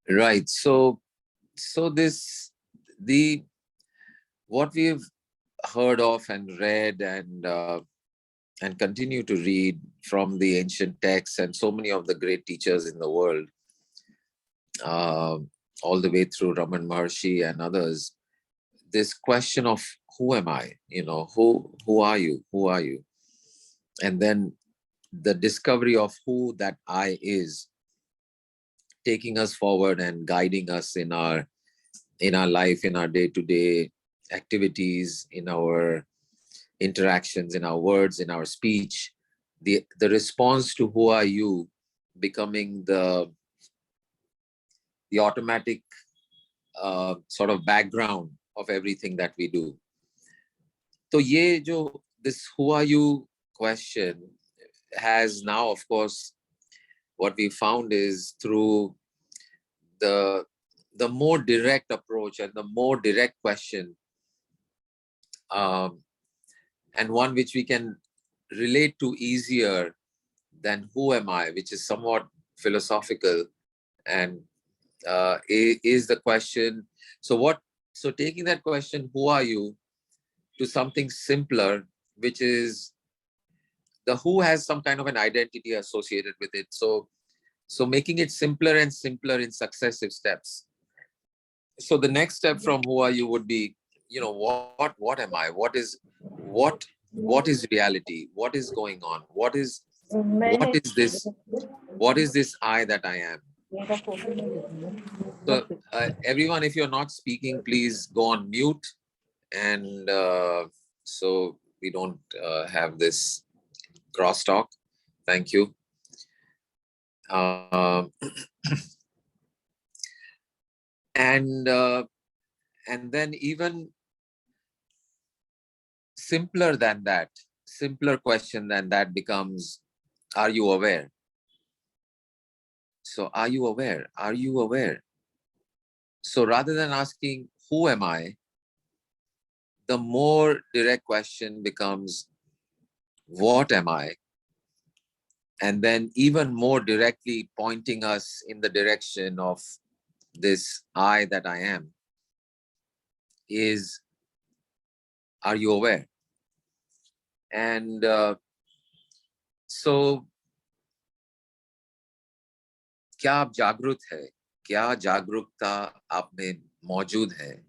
Right. So what we've heard of and read and continue to read from the ancient texts and so many of the great teachers in the world, uh, all the way through Raman Maharshi and others, this question of who am I? Who are you? Who are you? And then the discovery of who that I is, taking us forward and guiding us in our life, in our day-to-day activities, in our interactions, in our words, in our speech. The response to who are you becoming the automatic sort of background of everything that we do. So this who are you question has now, of course, what we found is through the the more direct approach and the more direct question, um, and one which we can relate to easier than who am I, which is somewhat philosophical, and is the question. So taking that question, who are you, to something simpler, which is the who has some kind of an identity associated with it. So making it simpler and simpler in successive steps. So the next step from who are you would be, what am I? What is reality? What is going on? What is this I that I am? So everyone, if you're not speaking, please go on mute, and so we don't have this crosstalk. Thank you. Um, and and then even simpler question than that becomes, are you aware? So are you aware? Are you aware? So rather than asking who am I, the more direct question becomes, what am I? And then even more directly pointing us in the direction of this I that I am is, are you aware? And so क्या आप जागरूक है? क्या जागरूकता आप में मौजूद है?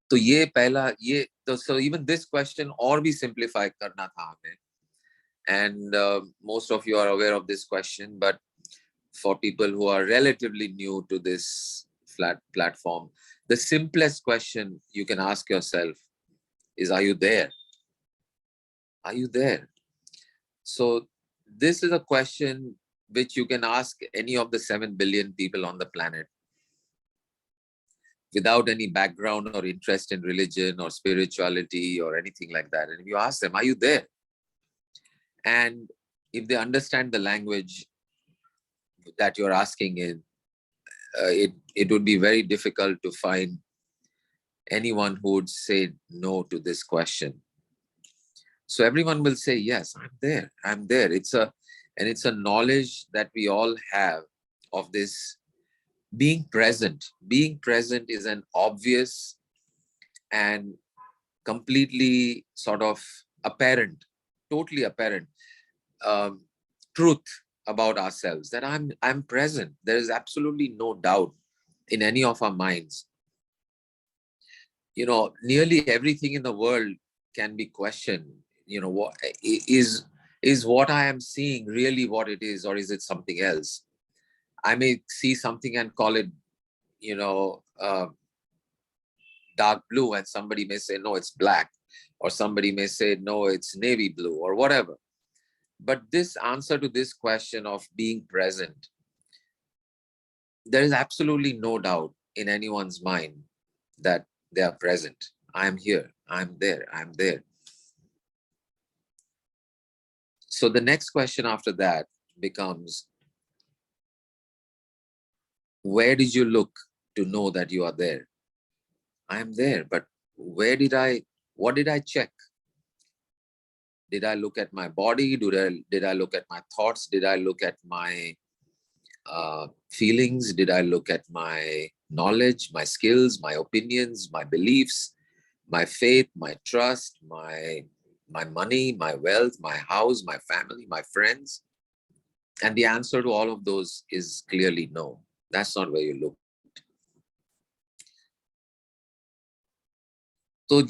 तो ये पहला ये तो so even this question और भी simplify करना था हमें. And most of you are aware of this question, but for people who are relatively new to this platform, the simplest question you can ask yourself is, are you there? Are you there? So this is a question which you can ask any of the 7 billion people on the planet without any background or interest in religion or spirituality or anything like that. And if you ask them, are you there? And if they understand the language that you're asking in, it would be very difficult to find anyone who would say no to this question. So everyone will say, yes, I'm there. I'm there. It's a knowledge that we all have of this being present. Being present is an obvious and completely sort of apparent, totally apparent truth about ourselves, that I'm present. There is absolutely no doubt in any of our minds. Nearly everything in the world can be questioned. What is what I am seeing really what it is, or is it something else? I may see something and call it, dark blue, and somebody may say, no, it's black, or somebody may say, no, it's navy blue, or whatever. But this answer to this question of being present, there is absolutely no doubt in anyone's mind that they are present. I'm here, I'm there, I'm there. So the next question after that becomes, where did you look to know that you are there? I am there, but what did I check? Did I look at my body? Did I look at my thoughts? Did I look at my feelings? Did I look at my knowledge, my skills, my opinions, my beliefs, my faith, my trust, my money, my wealth, my house, my family, my friends? And the answer to all of those is clearly no. That's not where you looked. तो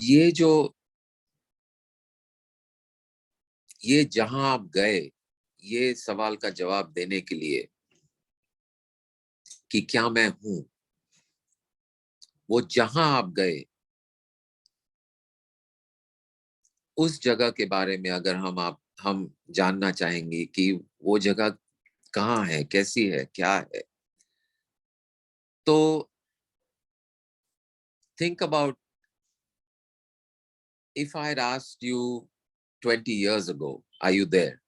ये जहां आप गए, ये सवाल का जवाब देने के लिए कि क्या मैं हूं, वो जहां आप गए, उस जगह के बारे में अगर हम जानना चाहेंगे कि वो जगह कहाँ है, कैसी है, क्या है, तो think about, if I had asked you 20 years ago, are you there?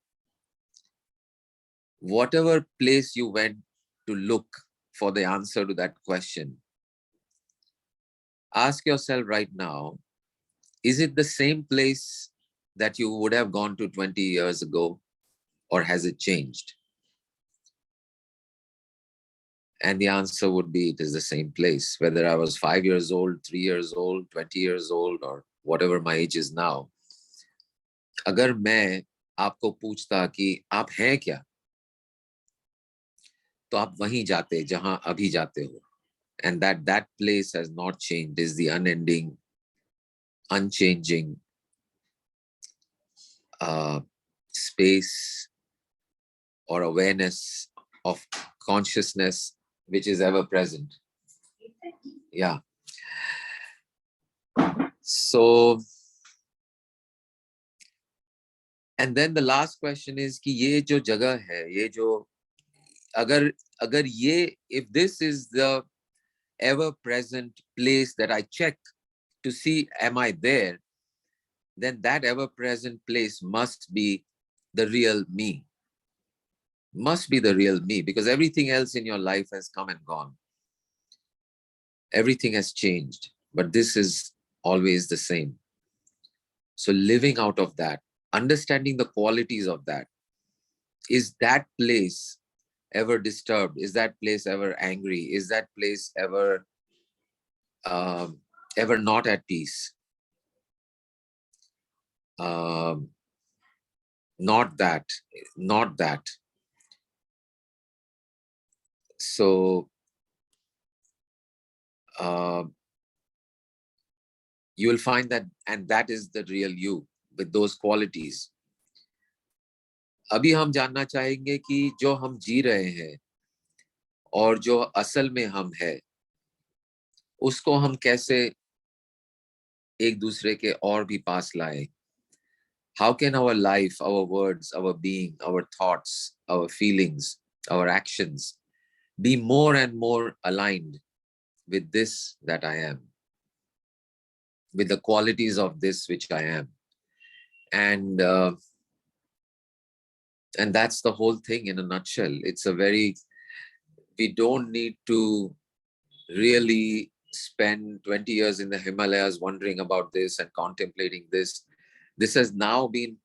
Whatever place you went to look for the answer to that question, ask yourself right now, is it the same place that you would have gone to 20 years ago, or has it changed? And the answer would be, it is the same place. Whether I was 5 years old, 3 years old, 20 years old, or whatever my age is now. अगर मैं आपको पूछता कि आप हैं क्या, तो आप वहीं जाते जहां अभी जाते हो. And that place has not changed, is the unending, unchanging space or awareness of consciousness which is ever present. Yeah. So, and then the last question is कि ये जो जगह है, ये जो अगर ये, if this is the ever present place that I check to see am I there, then that ever present place must be the real me. Must be the real me, because everything else in your life has come and gone. Everything has changed, but this is always the same. So living out of that, understanding the qualities of that. Is that place ever disturbed? Is that place ever angry? Is that place ever ever not at peace? Not that. So you will find that, and that is the real you with those qualities. अभी हम जानना चाहेंगे कि जो हम जी रहे हैं और जो असल में हम है, उसको हम कैसे एक दूसरे के और भी पास लाए. How can our life, our words, our being, our thoughts, our feelings, our actions be more and more aligned with this that I am, with the qualities of this which I am? And that's the whole thing in a nutshell. It's a very, we don't need to really spend 20 years in the Himalayas wondering about this and contemplating this. This has now been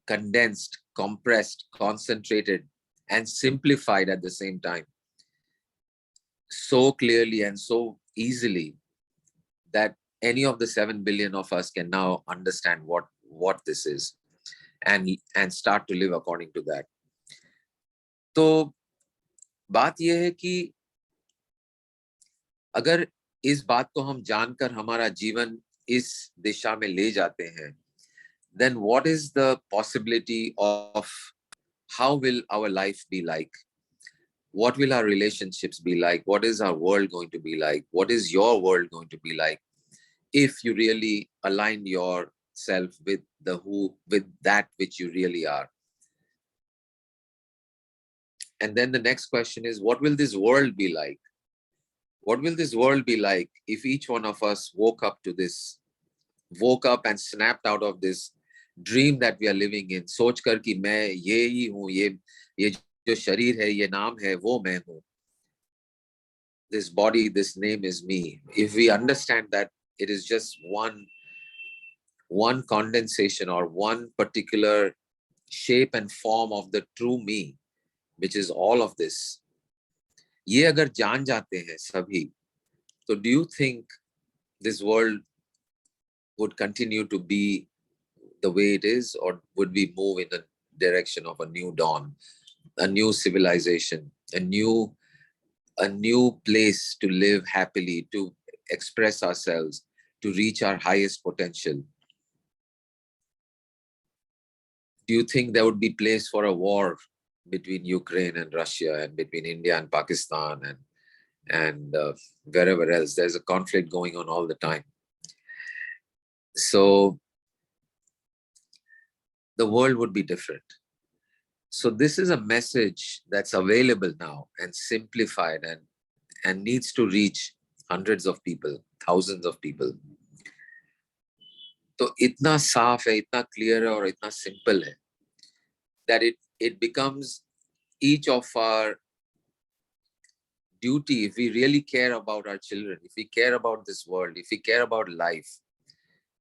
condensed, compressed, concentrated, and simplified at the same time, so clearly and so easily that any of the 7 billion of us can now understand what this is and start to live according to that. तो बात यह है कि अगर इस बात को हम जानकर हमारा जीवन इस दिशा में ले जाते हैं, then what is the possibility of how will our life be like? What will our relationships be like? What is our world going to be like? What is your world going to be like if you really align yourself with with that which you really are? And then the next question is, what will this world be like? What will this world be like if each one of us woke up and snapped out of this dream that we are living in, सोचकर कि मैं ये ही हूँ, ये जो शरीर है, ये नाम है, वो मैं हूँ. This body, this name is me. If we understand that it is just one condensation or one particular shape and form of the true me, which is all of this, ये अगर जान जाते हैं सभी, तो do you think this world would continue to be the way it is, or would we move in the direction of a new dawn, a new civilization, a new place to live happily, to express ourselves, to reach our highest potential? Do you think there would be place for a war between Ukraine and Russia, and between India and Pakistan, and wherever else? There's a conflict going on all the time. So the world would be different. So this is a message that's available now and simplified, and needs to reach hundreds of people, thousands of people. तो इतना साफ है, इतना clear है और इतना simple है that it becomes each of our duty, if we really care about our children, if we care about this world, if we care about life,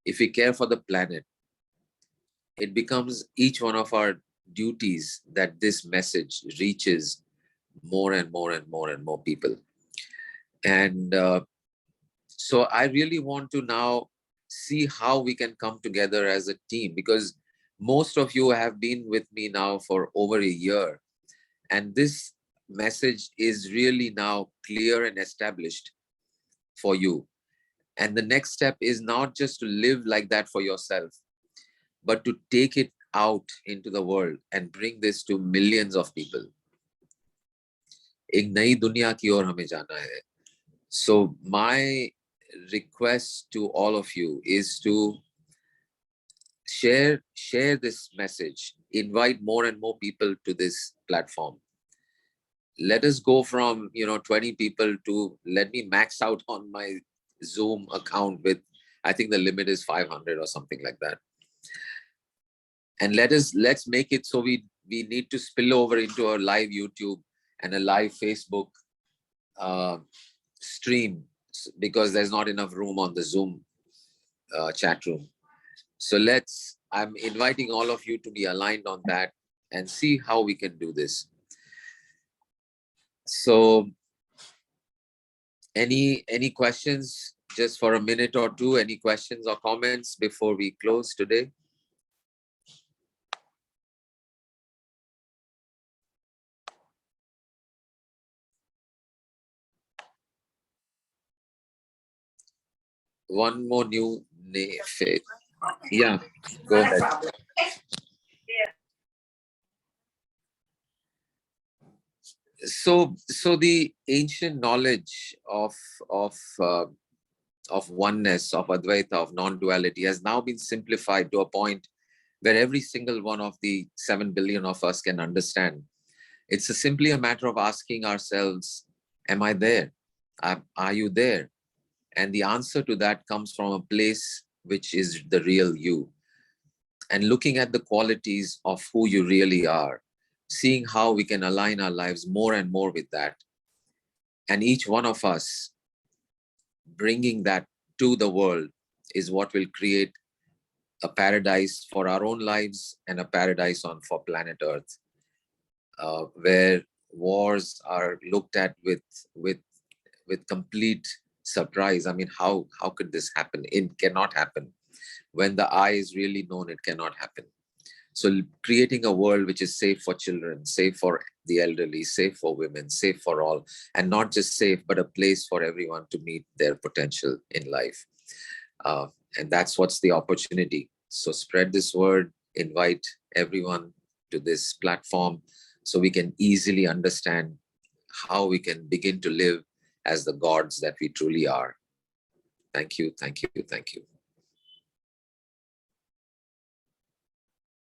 if we care for the planet, it becomes each one of our duties that this message reaches more and more and more and more people. And so I really want to now see how we can come together as a team, because most of you have been with me now for over a year, and this message is really now clear and established for you. And the next step is not just to live like that for yourself, but to take it out into the world and bring this to millions of people. एक नई दुनिया की ओर हमें जाना है. So my request to all of you is to share this message, invite more and more people to this platform. Let us go from 20 people to, let me max out on my Zoom account with, I think the limit is 500 or something like that. And let's make it so we need to spill over into a live YouTube and a live Facebook stream, because there's not enough room on the Zoom chat room. So I'm inviting all of you to be aligned on that and see how we can do this. So any questions, just for a minute or two? Any questions or comments before we close today? One more new faith. Yeah, go ahead. So the ancient knowledge of oneness, of Advaita, of non-duality has now been simplified to a point where every single one of the 7 billion of us can understand. It's simply a matter of asking ourselves, am I there? Are you there? And the answer to that comes from a place which is the real you. And looking at the qualities of who you really are, seeing how we can align our lives more and more with that. And each one of us bringing that to the world is what will create a paradise for our own lives and a paradise for planet Earth, where wars are looked at with complete surprise. I mean, how could this happen? It cannot happen. When the eye is really known, it cannot happen. So creating a world which is safe for children, safe for the elderly, safe for women, safe for all, and not just safe, but a place for everyone to meet their potential in life. And that's what's the opportunity. So spread this word, invite everyone to this platform so we can easily understand how we can begin to live as the gods that we truly are. Thank you, thank you, thank you.